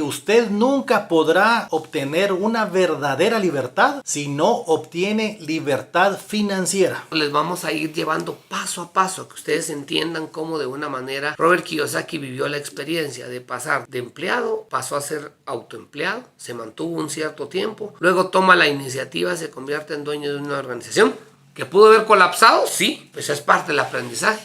usted nunca podrá obtener una verdadera libertad si no obtiene libertad financiera. Les vamos a ir llevando paso a paso, que ustedes entiendan cómo de una manera Robert Kiyosaki vivió la experiencia de pasar de empleado, pasó a ser autoempleado, se mantuvo un cierto tiempo, luego toma la iniciativa, se convierte en dueño de una organización que pudo haber colapsado, sí, pues es parte del aprendizaje.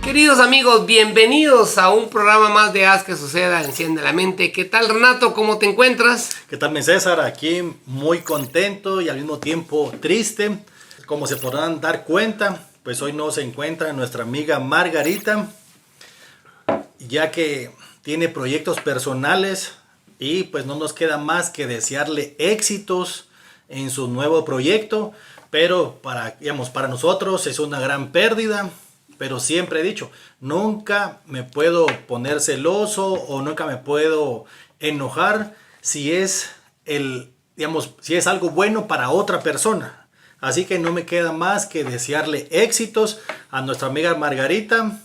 Queridos amigos, bienvenidos a un programa más de Haz que Suceda, Enciende la Mente. ¿Qué tal, Renato? ¿Cómo te encuentras? ¿Qué tal, mi César? Aquí muy contento y al mismo tiempo triste. Como se podrán dar cuenta, pues hoy no se encuentra nuestra amiga Margarita, ya que tiene proyectos personales y pues no nos queda más que desearle éxitos en su nuevo proyecto. Pero para nosotros es una gran pérdida. Pero siempre he dicho, nunca me puedo poner celoso o nunca me puedo enojar si es algo bueno para otra persona. Así que no me queda más que desearle éxitos a nuestra amiga Margarita.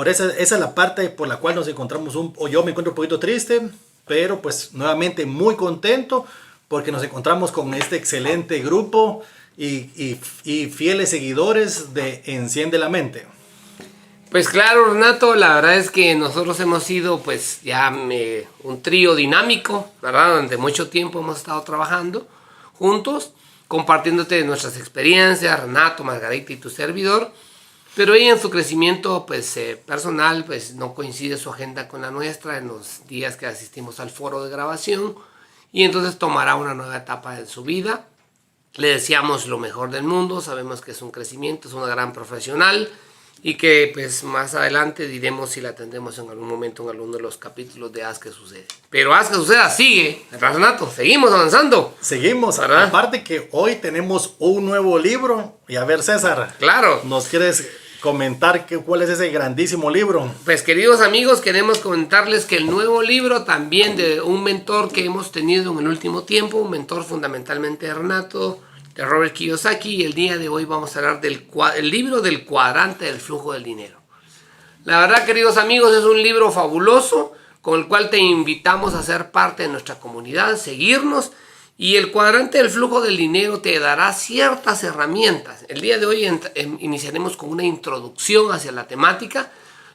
Esa es la parte por la cual nos encontramos, yo me encuentro un poquito triste, pero pues nuevamente muy contento porque nos encontramos con este excelente grupo y fieles seguidores de Enciende la Mente. Pues claro, Renato, la verdad es que nosotros hemos sido pues ya un trío dinámico, ¿verdad? Durante mucho tiempo hemos estado trabajando juntos, compartiéndote nuestras experiencias, Renato, Margarita y tu servidor, pero ella en su crecimiento pues personal pues no coincide su agenda con la nuestra en los días que asistimos al foro de grabación y entonces tomará una nueva etapa de su vida. Le deseamos lo mejor del mundo, sabemos que es un crecimiento, es una gran profesional y que pues más adelante diremos si la tendremos en algún momento en alguno de los capítulos de Haz que Sucede. Pero Haz que Suceda sigue, Renato, seguimos avanzando. Seguimos, ¿verdad? Aparte que hoy tenemos un nuevo libro y a ver, César, claro, ¿nos quieres comentar cuál es ese grandísimo libro? Pues queridos amigos, queremos comentarles que el nuevo libro también de un mentor que hemos tenido en el último tiempo, un mentor fundamentalmente de Renato, de Robert Kiyosaki, y el día de hoy vamos a hablar del libro del cuadrante del flujo del dinero. La verdad, queridos amigos, es un libro fabuloso con el cual te invitamos a ser parte de nuestra comunidad, seguirnos, y el cuadrante del flujo del dinero te dará ciertas herramientas. El día de hoy iniciaremos con una introducción hacia la temática.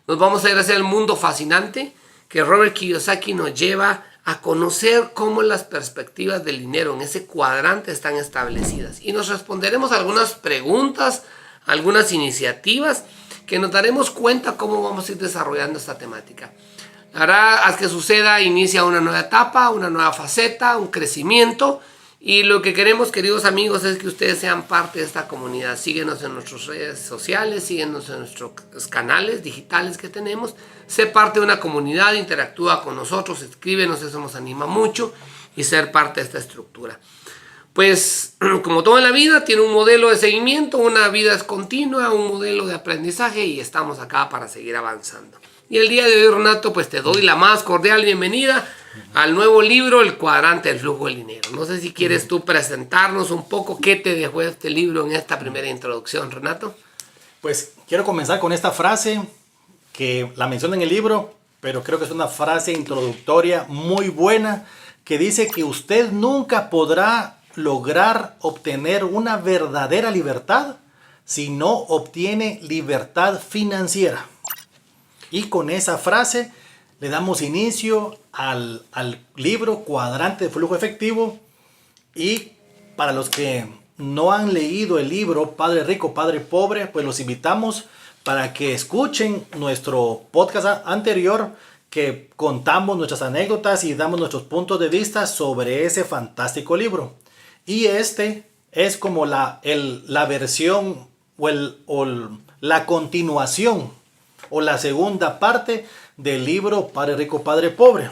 Nos vamos a ir hacia el mundo fascinante que Robert Kiyosaki nos lleva a conocer cómo las perspectivas del dinero en ese cuadrante están establecidas. Y nos responderemos a algunas preguntas, algunas iniciativas que nos daremos cuenta cómo vamos a ir desarrollando esta temática. Ahora, Haz que Suceda inicia una nueva etapa, una nueva faceta, un crecimiento. Y lo que queremos, queridos amigos, es que ustedes sean parte de esta comunidad. Síguenos en nuestras redes sociales, síguenos en nuestros canales digitales que tenemos. Sé parte de una comunidad, interactúa con nosotros, escríbenos, eso nos anima mucho. Y ser parte de esta estructura. Pues, como todo en la vida, tiene un modelo de seguimiento, una vida es continua, un modelo de aprendizaje y estamos acá para seguir avanzando. Y el día de hoy, Renato, pues te doy la más cordial bienvenida al nuevo libro, El cuadrante del flujo del dinero. No sé si quieres tú presentarnos un poco qué te dejó este libro en esta primera introducción, Renato. Pues quiero comenzar con esta frase que la menciona en el libro, pero creo que es una frase introductoria muy buena que dice que usted nunca podrá lograr obtener una verdadera libertad si no obtiene libertad financiera. Y con esa frase le damos inicio al libro Cuadrante de Flujo Efectivo. Y para los que no han leído el libro Padre Rico, Padre Pobre, pues los invitamos para que escuchen nuestro podcast anterior que contamos nuestras anécdotas y damos nuestros puntos de vista sobre ese fantástico libro. Y este es como la versión o la continuación o la segunda parte del libro Padre Rico, Padre Pobre.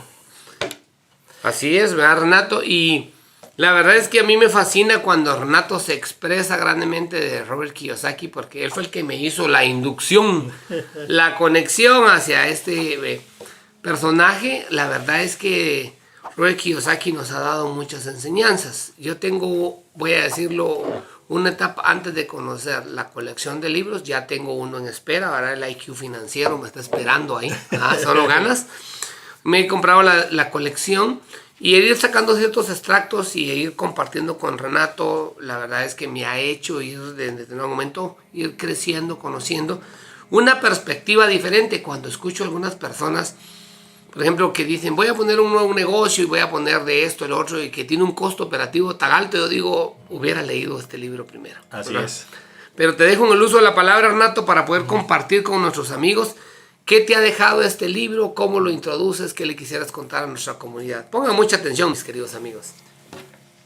Así es, ¿verdad, Renato? Y La verdad es que a mí me fascina cuando Renato se expresa grandemente de Robert Kiyosaki, porque él fue el que me hizo la inducción, la conexión hacia este personaje. La verdad es que Robert Kiyosaki nos ha dado muchas enseñanzas. Yo tengo, voy a decirlo, una etapa antes de conocer la colección de libros, ya tengo uno en espera. Ahora el IQ financiero me está esperando ahí, solo ganas. Me he comprado la colección y ir sacando ciertos extractos y ir compartiendo con Renato. La verdad es que me ha hecho ir desde un momento, ir creciendo, conociendo una perspectiva diferente. Cuando escucho a algunas personas, por ejemplo, que dicen, voy a poner un nuevo negocio y voy a poner de esto, el otro, y que tiene un costo operativo tan alto, yo digo, hubiera leído este libro primero. Así ¿verdad? es. Pero te dejo en el uso de la palabra, Renato, para poder compartir con nuestros amigos qué te ha dejado este libro, cómo lo introduces, qué le quisieras contar a nuestra comunidad. Pongan mucha atención, mis queridos amigos.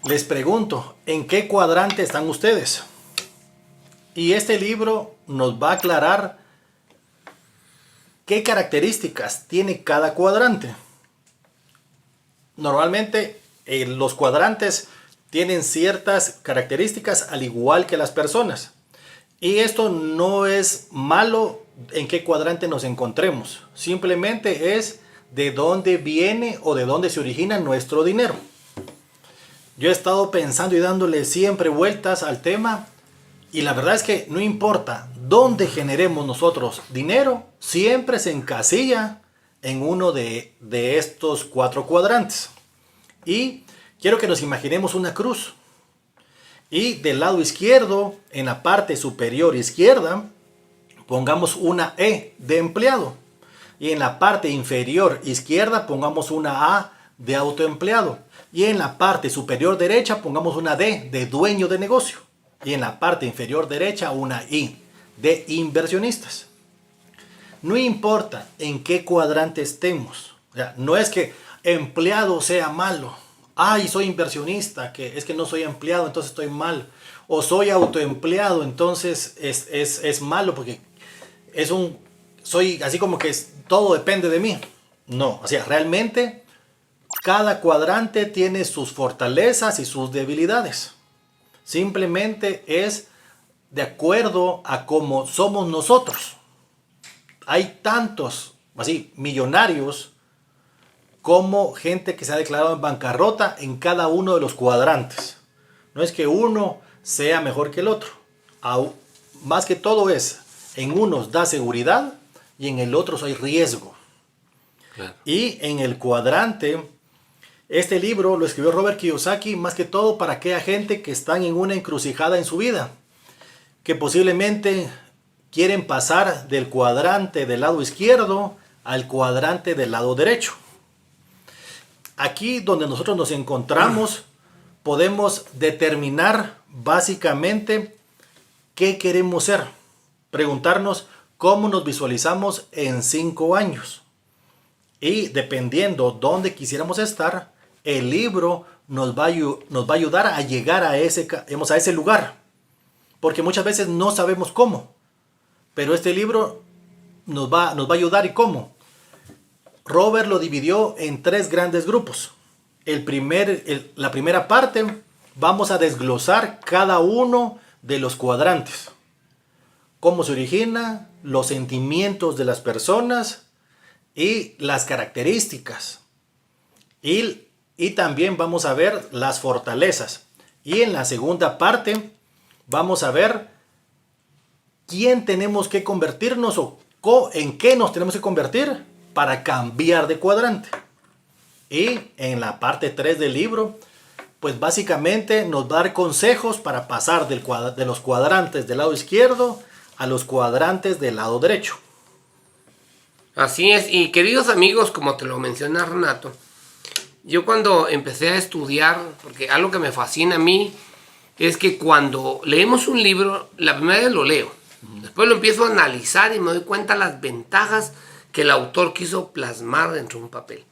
Les pregunto, ¿en qué cuadrante están ustedes? Y este libro nos va a aclarar qué características tiene cada cuadrante. Normalmente los cuadrantes tienen ciertas características al igual que las personas. Y esto no es malo en qué cuadrante nos encontremos. Simplemente es de dónde viene o de dónde se origina nuestro dinero. Yo he estado pensando y dándole siempre vueltas al tema. Y la verdad es que no importa dónde generemos nosotros dinero, siempre se encasilla en uno de estos 4 cuadrantes. Y quiero que nos imaginemos una cruz. Y del lado izquierdo, en la parte superior izquierda, pongamos una E de empleado. Y en la parte inferior izquierda pongamos una A de autoempleado. Y en la parte superior derecha pongamos una D de dueño de negocio. Y en la parte inferior derecha una I de inversionistas. No importa en qué cuadrante estemos. O sea, no es que empleado sea malo. Ay, soy inversionista, que es que no soy empleado, entonces estoy mal. O soy autoempleado, entonces es malo porque soy así como que todo depende de mí. No, o sea, realmente cada cuadrante tiene sus fortalezas y sus debilidades. Simplemente es de acuerdo a cómo somos nosotros. Hay tantos, así, millonarios como gente que se ha declarado en bancarrota en cada uno de los cuadrantes. No es que uno sea mejor que el otro. Más que todo es, en unos da seguridad y en el otro hay riesgo. Claro. Y en el cuadrante, este libro lo escribió Robert Kiyosaki más que todo para aquella gente que están en una encrucijada en su vida, que posiblemente quieren pasar del cuadrante del lado izquierdo al cuadrante del lado derecho. Aquí donde nosotros nos encontramos podemos determinar básicamente qué queremos ser. Preguntarnos cómo nos visualizamos en 5 años. Y dependiendo dónde quisiéramos estar, el libro nos va a ayudar a llegar a ese lugar. Porque muchas veces no sabemos cómo. Pero este libro nos va a ayudar. ¿Y cómo? Robert lo dividió en 3 grandes grupos. La primera parte vamos a desglosar cada uno de los cuadrantes. Cómo se origina, los sentimientos de las personas y las características. Y también vamos a ver las fortalezas. Y en la segunda parte vamos a ver quién tenemos que convertirnos o en qué nos tenemos que convertir para cambiar de cuadrante. Y en la parte 3 del libro, pues básicamente nos va a dar consejos para pasar de los cuadrantes del lado izquierdo a los cuadrantes del lado derecho. Así es, y queridos amigos, como te lo menciona Renato, yo cuando empecé a estudiar, porque algo que me fascina a mí es que cuando leemos un libro, la primera vez lo leo, después lo empiezo a analizar y me doy cuenta de las ventajas que el autor quiso plasmar dentro de un papel.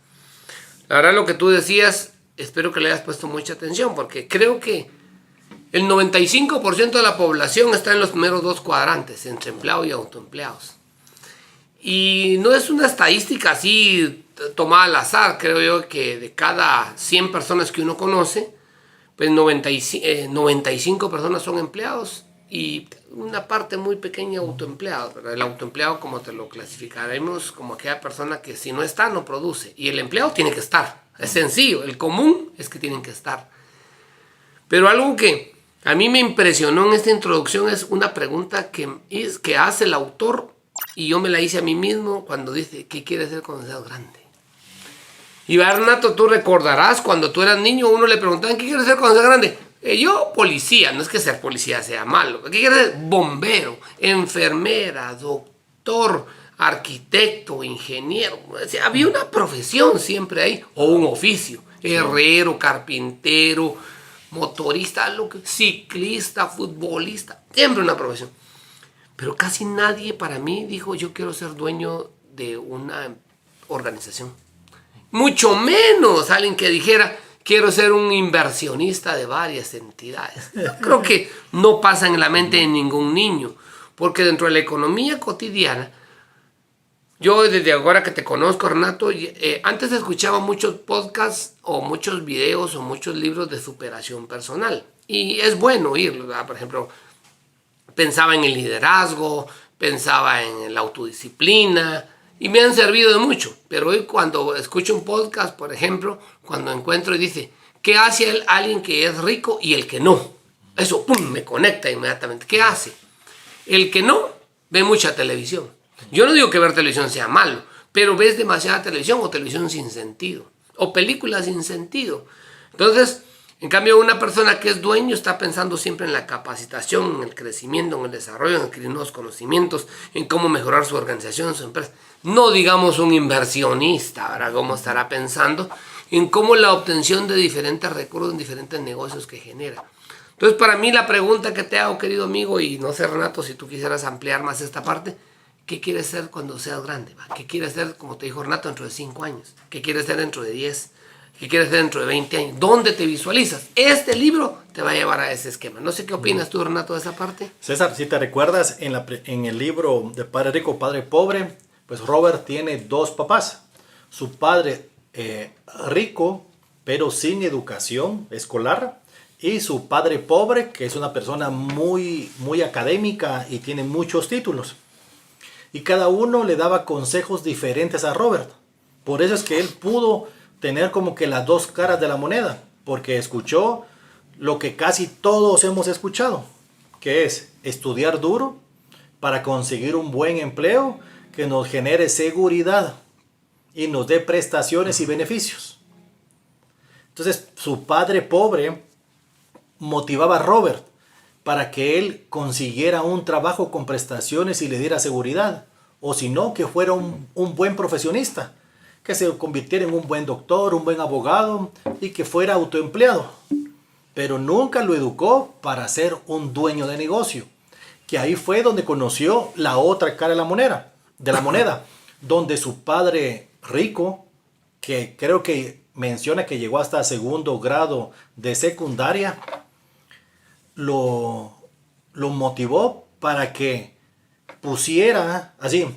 La verdad, lo que tú decías, espero que le hayas puesto mucha atención, porque creo que el 95% de la población está en los primeros 2 cuadrantes, entre empleados y autoempleados. Y no es una estadística así tomada al azar, creo yo que de cada 100 personas que uno conoce, pues 95 personas son empleados y una parte muy pequeña autoempleados, ¿verdad? El autoempleado, como te lo clasificaremos, como aquella persona que si no está, no produce. Y el empleado tiene que estar. Es sencillo. El común es que tienen que estar. Pero algo que a mí me impresionó en esta introducción es una pregunta que hace el autor y yo me la hice a mí mismo cuando dice, ¿qué quieres ser cuando seas grande? Y Renato, tú recordarás cuando tú eras niño, uno le preguntaban, ¿qué quieres ser cuando seas grande? Yo, policía, no es que ser policía sea malo. ¿Qué quieres ser? Bombero, enfermera, doctor, arquitecto, ingeniero. O sea, había una profesión siempre ahí, o un oficio. Herrero, carpintero, motorista, ciclista, futbolista. Siempre una profesión. Pero casi nadie para mí dijo, yo quiero ser dueño de una organización. Mucho menos alguien que dijera, quiero ser un inversionista de varias entidades. Yo creo que no pasa en la mente de ningún niño, porque dentro de la economía cotidiana, yo desde ahora que te conozco, Renato, antes escuchaba muchos podcasts o muchos videos o muchos libros de superación personal. Y es bueno oírlo, ¿verdad? Por ejemplo, pensaba en el liderazgo, pensaba en la autodisciplina, y me han servido de mucho. Pero hoy cuando escucho un podcast, por ejemplo, cuando encuentro y dice, ¿qué hace alguien que es rico y el que no? Eso, ¡pum!, me conecta inmediatamente. ¿Qué hace? El que no ve mucha televisión. Yo no digo que ver televisión sea malo, pero ves demasiada televisión o televisión sin sentido, o películas sin sentido. Entonces, en cambio, una persona que es dueño está pensando siempre en la capacitación, en el crecimiento, en el desarrollo, en adquirir nuevos conocimientos, en cómo mejorar su organización, su empresa. No digamos un inversionista, ¿verdad? Cómo estará pensando en cómo la obtención de diferentes recursos en diferentes negocios que genera. Entonces, para mí la pregunta que te hago, querido amigo, y no sé, Renato, si tú quisieras ampliar más esta parte, ¿qué quieres ser cuando seas grande? ¿Qué quieres ser, como te dijo Renato, dentro de 5 años? ¿Qué quieres ser dentro de 10? ¿Qué quieres ser dentro de 20 años? ¿Dónde te visualizas? Este libro te va a llevar a ese esquema. No sé qué opinas tú, Renato, de esa parte. César, si te recuerdas, en el libro de Padre Rico, Padre Pobre, pues Robert tiene 2 papás. Su padre rico, pero sin educación escolar, y su padre pobre, que es una persona muy, muy académica y tiene muchos títulos. Y cada uno le daba consejos diferentes a Robert. Por eso es que él pudo tener como que las 2 caras de la moneda, porque escuchó lo que casi todos hemos escuchado, que es estudiar duro para conseguir un buen empleo que nos genere seguridad y nos dé prestaciones y beneficios. Entonces, su padre pobre motivaba a Robert para que él consiguiera un trabajo con prestaciones y le diera seguridad, o si no, que fuera un buen profesionista, que se convirtiera en un buen doctor, un buen abogado y que fuera autoempleado. Pero nunca lo educó para ser un dueño de negocio, que ahí fue donde conoció la otra cara de la moneda, donde su padre rico, que creo que menciona que llegó hasta 2º grado de secundaria, lo motivó para que pusiera así,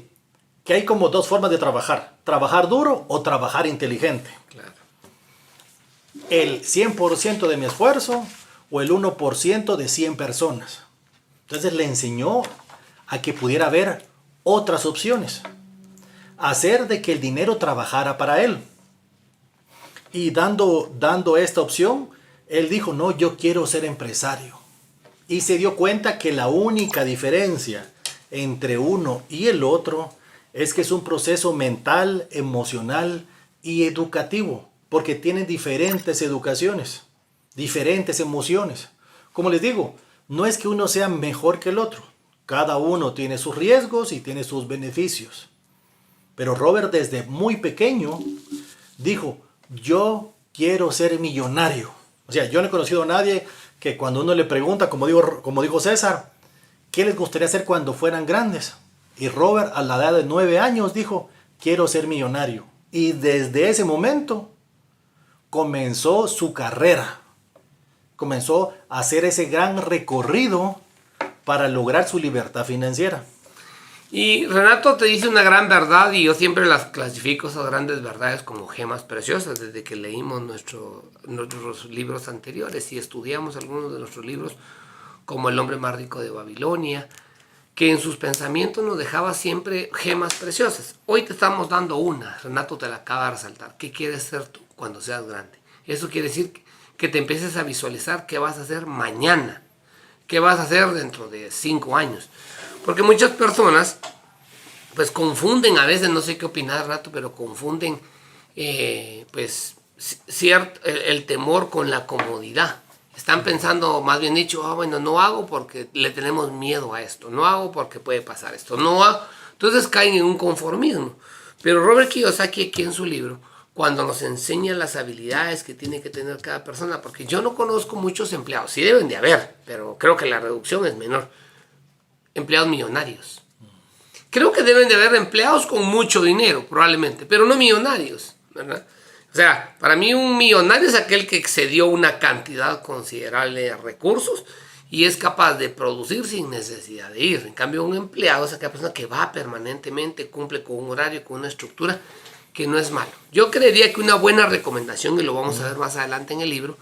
que hay como 2 formas de trabajar duro o trabajar inteligente. Claro. El 100% de mi esfuerzo o el 1% de 100 personas. Entonces le enseñó a que pudiera ver otras opciones, hacer de que el dinero trabajara para él. Y dando esta opción, él dijo, no, yo quiero ser empresario. Y se dio cuenta que la única diferencia entre uno y el otro es que es un proceso mental, emocional y educativo, porque tienen diferentes educaciones, diferentes emociones. Como les digo, no es que uno sea mejor que el otro. Cada uno tiene sus riesgos y tiene sus beneficios. Pero Robert desde muy pequeño dijo, yo quiero ser millonario. O sea, yo no he conocido a nadie que cuando uno le pregunta, como dijo César, ¿qué les gustaría hacer cuando fueran grandes? Y Robert a la edad de 9 años dijo, quiero ser millonario. Y desde ese momento comenzó su carrera. Comenzó a hacer ese gran recorrido para lograr su libertad financiera. Y Renato te dice una gran verdad y yo siempre las clasifico esas grandes verdades como gemas preciosas desde que leímos nuestros libros anteriores y estudiamos algunos de nuestros libros como El hombre más rico de Babilonia, que en sus pensamientos nos dejaba siempre gemas preciosas. Hoy te estamos dando una, Renato te la acaba de resaltar. ¿Qué quieres ser tú cuando seas grande? Eso quiere decir que te empieces a visualizar qué vas a hacer mañana, qué vas a hacer dentro de 5 años. Porque muchas personas pues confunden a veces, no sé qué opinar Renato, pero confunden pues el temor con la comodidad. Están pensando, más bien dicho, bueno, no hago porque le tenemos miedo a esto, no hago porque puede pasar esto, no hago. Entonces caen en un conformismo. Pero Robert Kiyosaki aquí en su libro, cuando nos enseña las habilidades que tiene que tener cada persona, porque yo no conozco muchos empleados, sí deben de haber, pero creo que la reducción es menor. Empleados millonarios. Creo que deben de haber empleados con mucho dinero, probablemente, pero no millonarios, ¿verdad? O sea, para mí un millonario es aquel que excedió una cantidad considerable de recursos y es capaz de producir sin necesidad de ir. En cambio, un empleado es aquella persona que va permanentemente, cumple con un horario, con una estructura, que no es malo. Yo creería que una buena recomendación, y lo vamos a ver más adelante en el libro,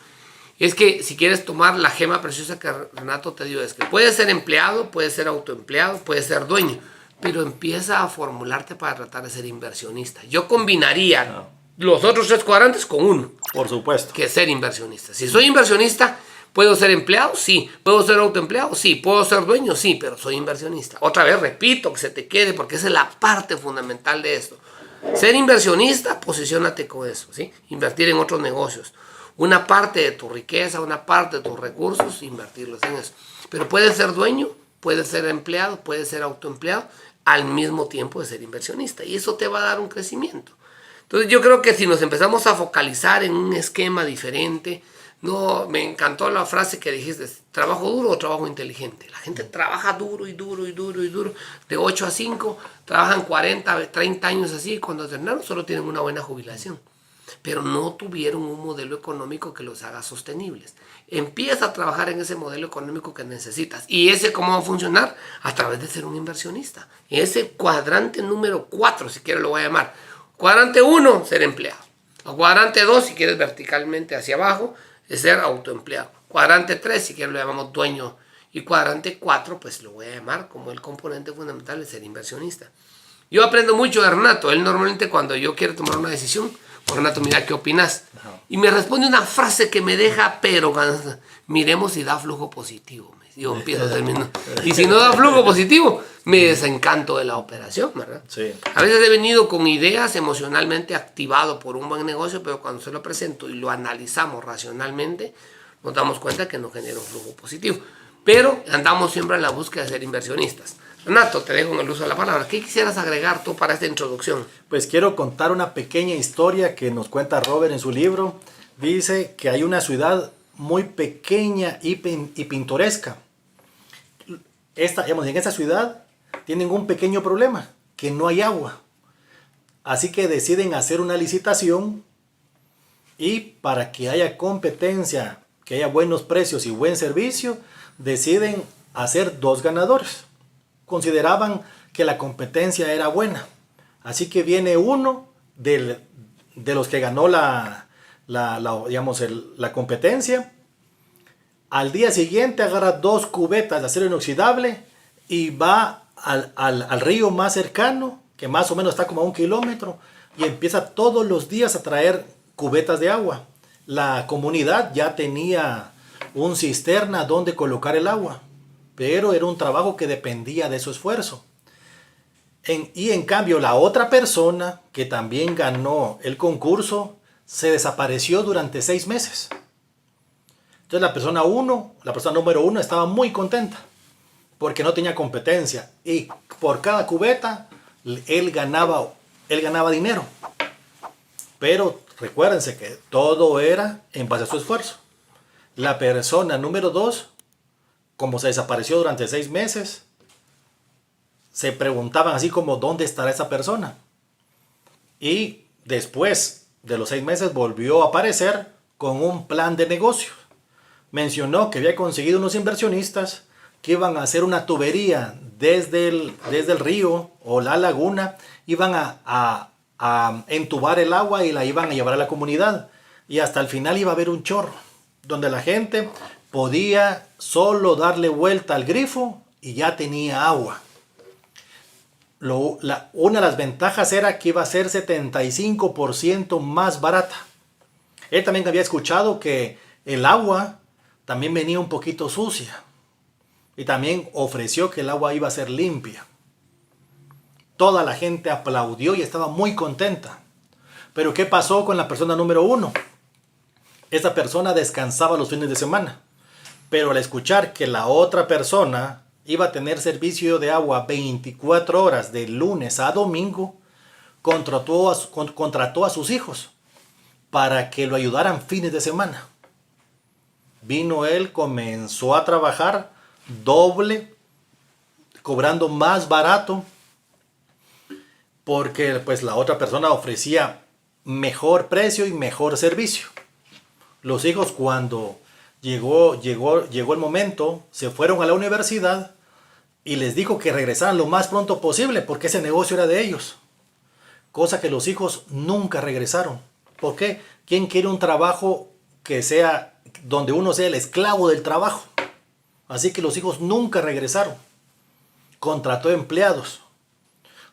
es que si quieres tomar la gema preciosa que Renato te dio, es que puedes ser empleado, puedes ser autoempleado, puedes ser dueño, pero empieza a formularte para tratar de ser inversionista. Yo combinaría los otros 3 cuadrantes con uno. Por supuesto. Que ser inversionista. Si soy inversionista, ¿puedo ser empleado? Sí. ¿Puedo ser autoempleado? Sí. ¿Puedo ser dueño? Sí, pero soy inversionista. Otra vez repito, que se te quede, porque esa es la parte fundamental de esto. Ser inversionista, posiciónate con eso, ¿sí? Invertir en otros negocios. Una parte de tu riqueza, una parte de tus recursos, invertirlos en eso. Pero puedes ser dueño, puedes ser empleado, puedes ser autoempleado, al mismo tiempo de ser inversionista. Y eso te va a dar un crecimiento. Entonces yo creo que si nos empezamos a focalizar en un esquema diferente, no, me encantó la frase que dijiste, ¿trabajo duro o trabajo inteligente? La gente trabaja duro y duro y duro y duro, de 8 a 5, trabajan 40, 30 años así, y cuando terminaron solo tienen una buena jubilación. Pero no tuvieron un modelo económico que los haga sostenibles. Empieza a trabajar en ese modelo económico que necesitas. ¿Y ese cómo va a funcionar? A través de ser un inversionista. Ese cuadrante número 4, si quieres lo voy a llamar. Cuadrante 1, ser empleado. O cuadrante 2, si quieres verticalmente hacia abajo, es ser autoempleado. Cuadrante 3, si quieres lo llamamos dueño. Y cuadrante 4, pues lo voy a llamar como el componente fundamental de ser inversionista. Yo aprendo mucho de Renato. Él normalmente cuando yo quiero tomar una decisión, Renato, mira, ¿qué opinas? Y me responde una frase que me deja, pero miremos si da flujo positivo. Yo empiezo a terminar. Y si no da flujo positivo, me desencanto de la operación, ¿verdad? Sí. A veces he venido con ideas emocionalmente activado por un buen negocio, pero cuando se lo presento y lo analizamos racionalmente, nos damos cuenta que no genera un flujo positivo. Pero andamos siempre en la búsqueda de ser inversionistas. Renato, te dejo en el uso de la palabra. ¿Qué quisieras agregar tú para esta introducción? Pues quiero contar una pequeña historia que nos cuenta Robert en su libro. Dice que hay una ciudad muy pequeña y pintoresca. En esta ciudad tienen un pequeño problema, que no hay agua. Así que deciden hacer una licitación y para que haya competencia, que haya buenos precios y buen servicio, deciden hacer 2 ganadores. Consideraban que la competencia era buena. Así que viene uno de los que ganó la competencia. Al día siguiente agarra 2 cubetas de acero inoxidable y va al río más cercano, que más o menos está como a 1 kilómetro, y empieza todos los días a traer cubetas de agua. La comunidad ya tenía un cisterna donde colocar el agua, pero era un trabajo que dependía de su esfuerzo. Y en cambio la otra persona que también ganó el concurso se desapareció durante 6 meses. Entonces la persona número 1 estaba muy contenta porque no tenía competencia y por cada cubeta él ganaba dinero. Pero recuérdense que todo era en base a su esfuerzo. La persona número 2, como se desapareció durante 6 meses, se preguntaban así como ¿dónde estará esa persona? Y después de los 6 meses volvió a aparecer con un plan de negocio. Mencionó que había conseguido unos inversionistas que iban a hacer una tubería desde el río o la laguna, iban a entubar el agua y la iban a llevar a la comunidad. Y hasta el final iba a haber un chorro, donde la gente podía solo darle vuelta al grifo y ya tenía agua. Una de las ventajas era que iba a ser 75% más barata. Él también había escuchado que el agua también venía un poquito sucia. Y también ofreció que el agua iba a ser limpia. Toda la gente aplaudió y estaba muy contenta. Pero ¿qué pasó con la persona número 1? Esa persona descansaba los fines de semana. Pero al escuchar que la otra persona iba a tener servicio de agua 24 horas de lunes a domingo, contrató a sus hijos para que lo ayudaran fines de semana. Vino él, comenzó a trabajar doble, cobrando más barato, porque pues la otra persona ofrecía mejor precio y mejor servicio. Los hijos, cuando llegó el momento, se fueron a la universidad y les dijo que regresaran lo más pronto posible porque ese negocio era de ellos. Cosa que los hijos nunca regresaron. ¿Por qué? ¿Quién quiere un trabajo que sea donde uno sea el esclavo del trabajo? Así que los hijos nunca regresaron. Contrató empleados.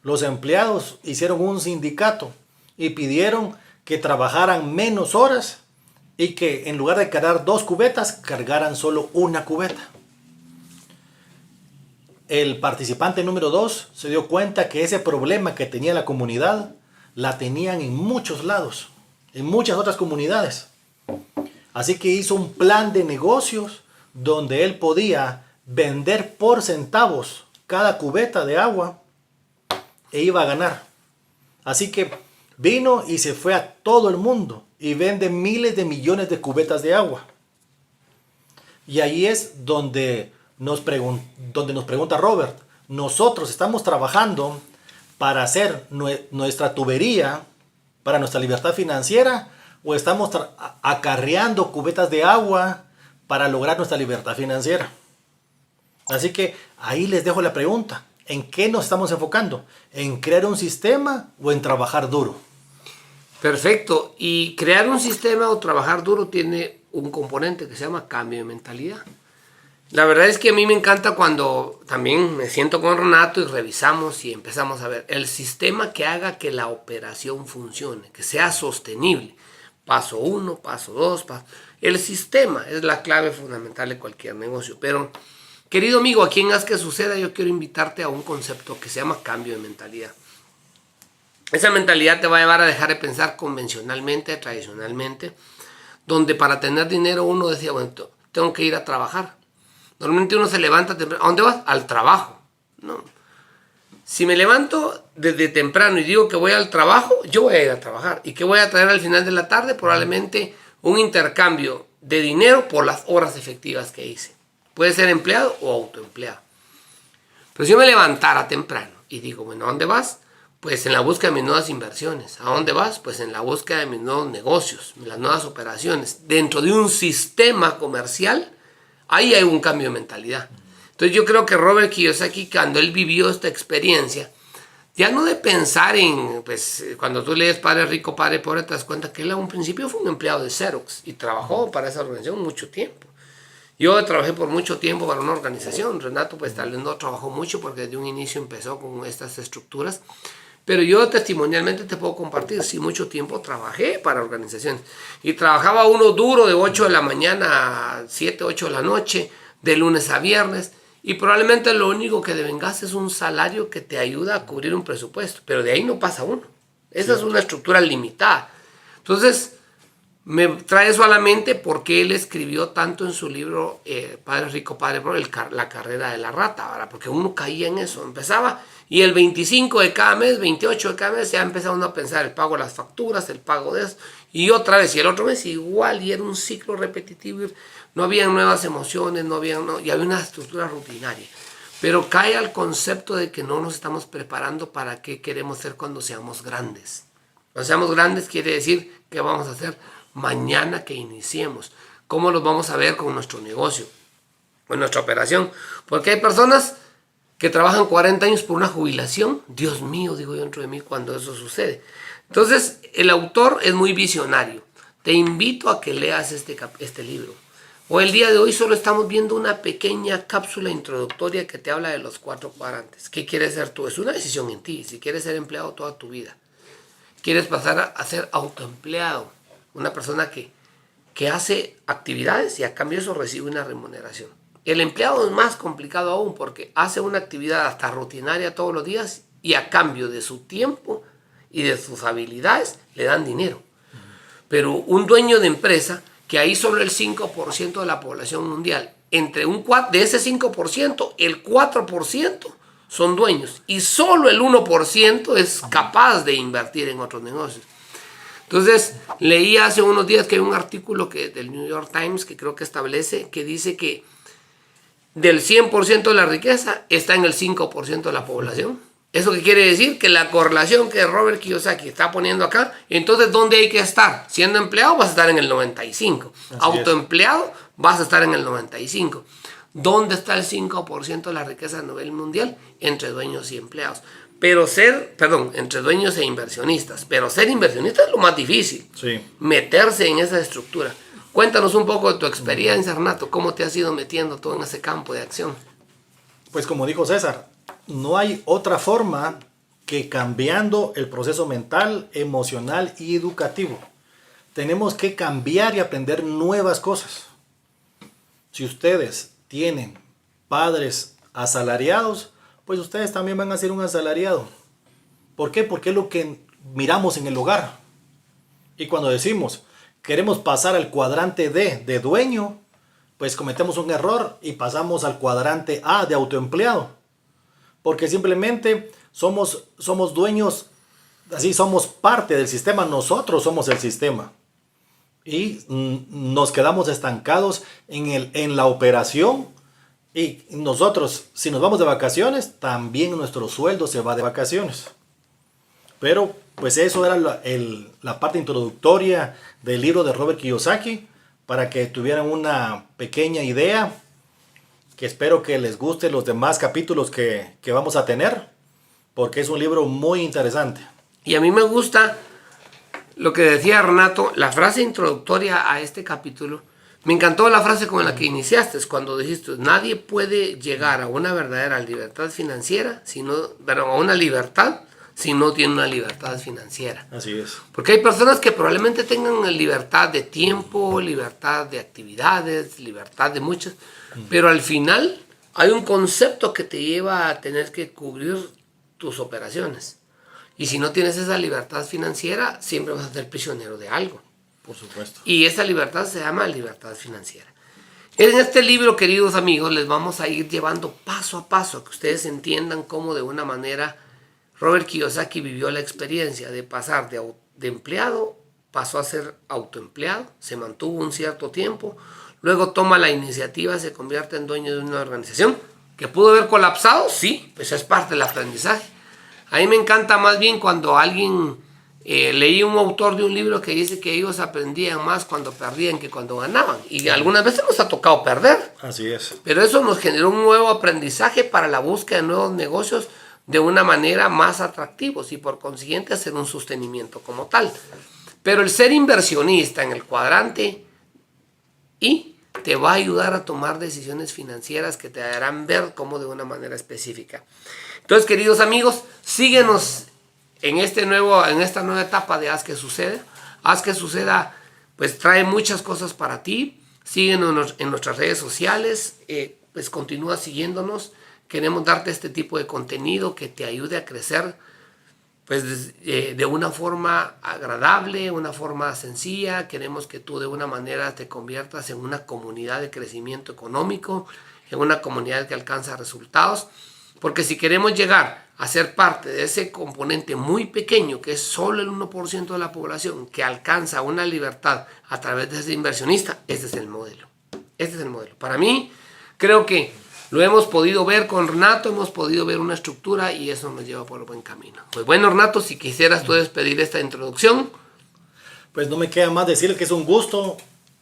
Los empleados hicieron un sindicato y pidieron que trabajaran menos horas y que en lugar de cargar 2 cubetas, cargaran solo 1 cubeta. El participante número 2 se dio cuenta que ese problema que tenía la comunidad la tenían en muchos lados, en muchas otras comunidades. Así que hizo un plan de negocios donde él podía vender por centavos cada cubeta de agua e iba a ganar. Así que vino y se fue a todo el mundo y vende miles de millones de cubetas de agua. Y ahí es donde nos pregunta Robert, nosotros estamos trabajando para hacer nuestra tubería, para nuestra libertad financiera, o estamos acarreando cubetas de agua para lograr nuestra libertad financiera. Así que ahí les dejo la pregunta. ¿En qué nos estamos enfocando? ¿En crear un sistema o en trabajar duro? Perfecto. Y crear un sistema o trabajar duro tiene un componente que se llama cambio de mentalidad. La verdad es que a mí me encanta cuando también me siento con Renato y revisamos y empezamos a ver el sistema que haga que la operación funcione, que sea sostenible. Paso 1, paso 2, el sistema es la clave fundamental de cualquier negocio. Pero, querido amigo, a quien haz que suceda, yo quiero invitarte a un concepto que se llama cambio de mentalidad. Esa mentalidad te va a llevar a dejar de pensar convencionalmente, tradicionalmente, donde para tener dinero uno decía, bueno, tengo que ir a trabajar. Normalmente uno se levanta temprano. ¿A dónde vas? Al trabajo. No. Si me levanto desde temprano y digo que voy al trabajo, yo voy a ir a trabajar. ¿Y qué voy a traer al final de la tarde? Probablemente un intercambio de dinero por las horas efectivas que hice. Puede ser empleado o autoempleado. Pero si yo me levantara temprano y digo, bueno, ¿a dónde vas? Pues en la búsqueda de mis nuevas inversiones. ¿A dónde vas? Pues en la búsqueda de mis nuevos negocios, las nuevas operaciones. Dentro de un sistema comercial, ahí hay un cambio de mentalidad. Entonces yo creo que Robert Kiyosaki, cuando él vivió esta experiencia, ya no de pensar en, pues cuando tú lees Padre Rico, Padre Pobre, te das cuenta que él a un principio fue un empleado de Xerox y trabajó para esa organización mucho tiempo. Yo trabajé por mucho tiempo para una organización. Renato pues tal vez no trabajó mucho porque desde un inicio empezó con estas estructuras. Pero yo testimonialmente te puedo compartir, sí, mucho tiempo trabajé para organizaciones. Y trabajaba uno duro de 8 de la mañana a 7, 8 de la noche, de lunes a viernes. Y probablemente lo único que devengas es un salario que te ayuda a cubrir un presupuesto. Pero de ahí no pasa uno. Esa es una estructura limitada. Entonces, me trae eso a la mente porque él escribió tanto en su libro Padre Rico, Padre Pobre, la carrera de la rata, ¿verdad? Porque uno caía en eso, empezaba y el 25 de cada mes, 28 de cada mes, ya empezaba uno a pensar el pago de las facturas, el pago de eso, y otra vez, y el otro mes igual, y era un ciclo repetitivo, no había nuevas emociones, y había una estructura rutinaria. Pero cae al concepto de que no nos estamos preparando para qué queremos ser cuando seamos grandes. Cuando seamos grandes quiere decir qué vamos a hacer mañana que iniciemos, cómo los vamos a ver con nuestro negocio. en nuestra operación. Porque hay personas que trabajan 40 años por una jubilación. Dios mío, digo yo dentro de mí cuando eso sucede. Entonces, el autor es muy visionario. Te invito a que leas este libro. Hoy, el día de hoy, solo estamos viendo una pequeña cápsula introductoria que te habla de los 4 cuadrantes. ¿Qué quieres ser tú? Es una decisión en ti. Si quieres ser empleado toda tu vida, quieres pasar a ser autoempleado, una persona que hace actividades y a cambio de eso recibe una remuneración. El empleado es más complicado aún porque hace una actividad hasta rutinaria todos los días y a cambio de su tiempo y de sus habilidades le dan dinero. Pero un dueño de empresa, que ahí solo el 5% de la población mundial, de ese 5%, el 4% son dueños y solo el 1% es capaz de invertir en otros negocios. Entonces, leí hace unos días que hay un artículo del New York Times que creo que establece, que dice que del 100% de la riqueza está en el 5% de la población. ¿Eso qué quiere decir? Que la correlación que Robert Kiyosaki está poniendo acá, entonces, ¿dónde hay que estar? Siendo empleado vas a estar en el 95%. Autoempleado vas a estar en el 95%. ¿Dónde está el 5% de la riqueza a nivel mundial? Entre dueños y empleados. Entre dueños e inversionistas. Pero ser inversionista es lo más difícil. Sí. Meterse en esa estructura. Cuéntanos un poco de tu experiencia, Renato. ¿Cómo te has ido metiendo todo en ese campo de acción? Pues como dijo César, no hay otra forma que cambiando el proceso mental, emocional y educativo. Tenemos que cambiar y aprender nuevas cosas. Si ustedes tienen padres asalariados, pues ustedes también van a ser un asalariado. ¿Por qué? Porque es lo que miramos en el hogar. Y cuando decimos, queremos pasar al cuadrante D de dueño, pues cometemos un error y pasamos al cuadrante A de autoempleado. Porque simplemente somos dueños, así somos parte del sistema, nosotros somos el sistema. Y nos quedamos estancados en la operación. Y nosotros, si nos vamos de vacaciones, también nuestro sueldo se va de vacaciones. Pero pues eso era la parte introductoria del libro de Robert Kiyosaki, para que tuvieran una pequeña idea, que espero que les guste los demás capítulos que vamos a tener, porque es un libro muy interesante. Y a mí me gusta lo que decía Renato, la frase introductoria a este capítulo. Me encantó la frase con la que iniciaste, cuando dijiste, nadie puede llegar a una verdadera libertad financiera, a una libertad, si no tiene una libertad financiera. Así es. Porque hay personas que probablemente tengan libertad de tiempo, libertad de actividades, libertad de muchas, pero al final hay un concepto que te lleva a tener que cubrir tus operaciones. Y si no tienes esa libertad financiera, siempre vas a ser prisionero de algo. Por supuesto. Y esa libertad se llama libertad financiera. En este libro, queridos amigos, les vamos a ir llevando paso a paso a que ustedes entiendan cómo de una manera Robert Kiyosaki vivió la experiencia de pasar de empleado, pasó a ser autoempleado, se mantuvo un cierto tiempo, luego toma la iniciativa, se convierte en dueño de una organización que pudo haber colapsado, sí, pues es parte del aprendizaje. A mí me encanta más bien cuando leí un autor de un libro que dice que ellos aprendían más cuando perdían que cuando ganaban. Y algunas veces nos ha tocado perder. Así es. Pero eso nos generó un nuevo aprendizaje para la búsqueda de nuevos negocios de una manera más atractivos y por consiguiente hacer un sostenimiento como tal. Pero el ser inversionista en el cuadrante I te va a ayudar a tomar decisiones financieras que te harán ver cómo de una manera específica. Entonces, queridos amigos, síguenos en esta nueva etapa de Haz que Suceda. Haz que Suceda, pues trae muchas cosas para ti. Síguenos en nuestras redes sociales, pues continúa siguiéndonos. Queremos darte este tipo de contenido que te ayude a crecer pues, de una forma agradable, una forma sencilla. Queremos que tú de una manera te conviertas en una comunidad de crecimiento económico, en una comunidad que alcanza resultados. Porque si queremos llegar a ser parte de ese componente muy pequeño, que es solo el 1% de la población, que alcanza una libertad a través de ese inversionista, ese es el modelo. Este es el modelo. Para mí, creo que lo hemos podido ver con Renato, hemos podido ver una estructura y eso nos lleva por el buen camino. Pues bueno, Renato, si quisieras tú despedir esta introducción. Pues no me queda más decir que es un gusto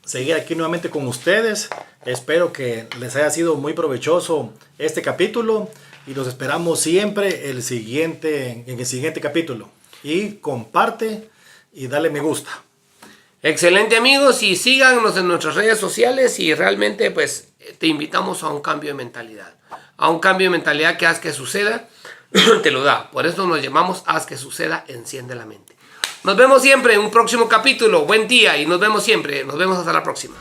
seguir aquí nuevamente con ustedes. Espero que les haya sido muy provechoso este capítulo y los esperamos siempre en el siguiente capítulo. Y comparte y dale me gusta. Excelente, amigos, y síganos en nuestras redes sociales y realmente pues te invitamos a un cambio de mentalidad. A un cambio de mentalidad que haz que suceda, te lo da. Por eso nos llamamos Haz que suceda, enciende la mente. Nos vemos siempre en un próximo capítulo. Buen día y nos vemos siempre. Nos vemos hasta la próxima.